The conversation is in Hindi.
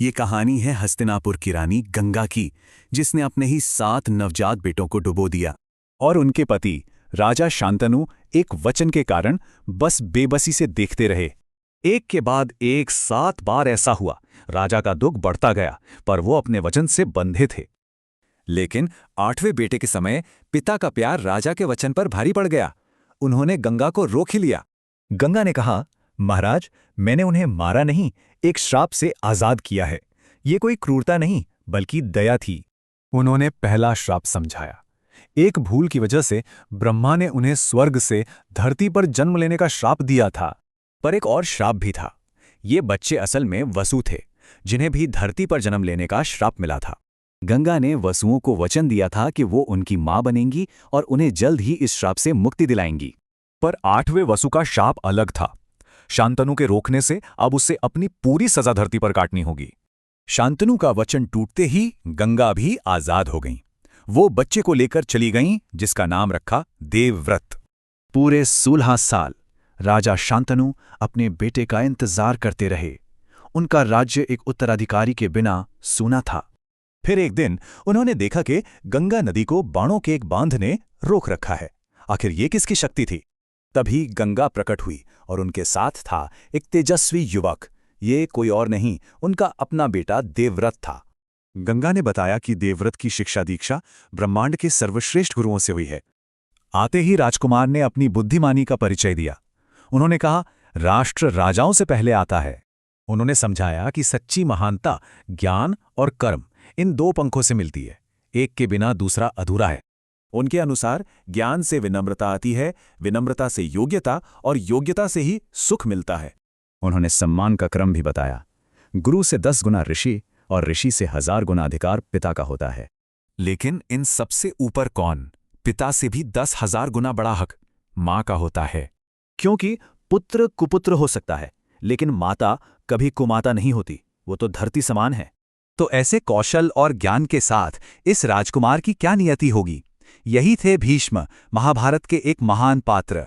ये कहानी है हस्तिनापुर की रानी गंगा की, जिसने अपने ही 7 नवजात बेटों को डुबो दिया। और उनके पति राजा शांतनु एक वचन के कारण बस बेबसी से देखते रहे। एक के बाद एक 7 बार ऐसा हुआ। राजा का दुख बढ़ता गया, पर वो अपने वचन से बंधे थे। लेकिन 8वें बेटे के समय पिता का प्यार राजा के वचन पर भारी पड़ गया। उन्होंने गंगा को रोक ही लिया। गंगा ने कहा, महाराज, मैंने उन्हें मारा नहीं, एक श्राप से आजाद किया है। ये कोई क्रूरता नहीं, बल्कि दया थी। उन्होंने पहला श्राप समझाया। एक भूल की वजह से ब्रह्मा ने उन्हें स्वर्ग से धरती पर जन्म लेने का श्राप दिया था। पर एक और श्राप भी था। ये बच्चे असल में वसु थे, जिन्हें भी धरती पर जन्म लेने का श्राप मिला था। गंगा ने वसुओं को वचन दिया था कि वो उनकी मां बनेंगी और उन्हें जल्द ही इस श्राप से मुक्ति दिलाएंगी। पर 8वें वसु का शाप अलग था। शांतनु के रोकने से अब उसे अपनी पूरी सजा धरती पर काटनी होगी। शांतनु का वचन टूटते ही गंगा भी आजाद हो गईं। वो बच्चे को लेकर चली गईं, जिसका नाम रखा देवव्रत। पूरे 16 साल राजा शांतनु अपने बेटे का इंतजार करते रहे। उनका राज्य एक उत्तराधिकारी के बिना सूना था। फिर एक दिन उन्होंने देखा कि गंगा नदी को बाणों के एक बांध ने रोक रखा है। आखिर ये किसकी शक्ति थी? तभी गंगा प्रकट हुई और उनके साथ था एक तेजस्वी युवक। ये कोई और नहीं, उनका अपना बेटा देवव्रत था। गंगा ने बताया कि देवव्रत की शिक्षा दीक्षा ब्रह्मांड के सर्वश्रेष्ठ गुरुओं से हुई है। आते ही राजकुमार ने अपनी बुद्धिमानी का परिचय दिया। उन्होंने कहा, राष्ट्र राजाओं से पहले आता है। उन्होंने समझाया कि सच्ची महानता ज्ञान और कर्म, इन 2 पंखों से मिलती है। एक के बिना दूसरा अधूरा है। उनके अनुसार ज्ञान से विनम्रता आती है, विनम्रता से योग्यता और योग्यता से ही सुख मिलता है। उन्होंने सम्मान का क्रम भी बताया। गुरु से 10 गुना ऋषि और ऋषि से 1000 गुना अधिकार पिता का होता है। लेकिन इन सबसे ऊपर कौन? पिता से भी 10,000 गुना बड़ा हक मां का होता है। क्योंकि पुत्र कुपुत्र हो सकता है, लेकिन माता कभी कुमाता नहीं होती। वो तो धरती समान है। तो ऐसे कौशल और ज्ञान के साथ इस राजकुमार की क्या नियति होगी? यही थे भीष्म, महाभारत के एक महान पात्र।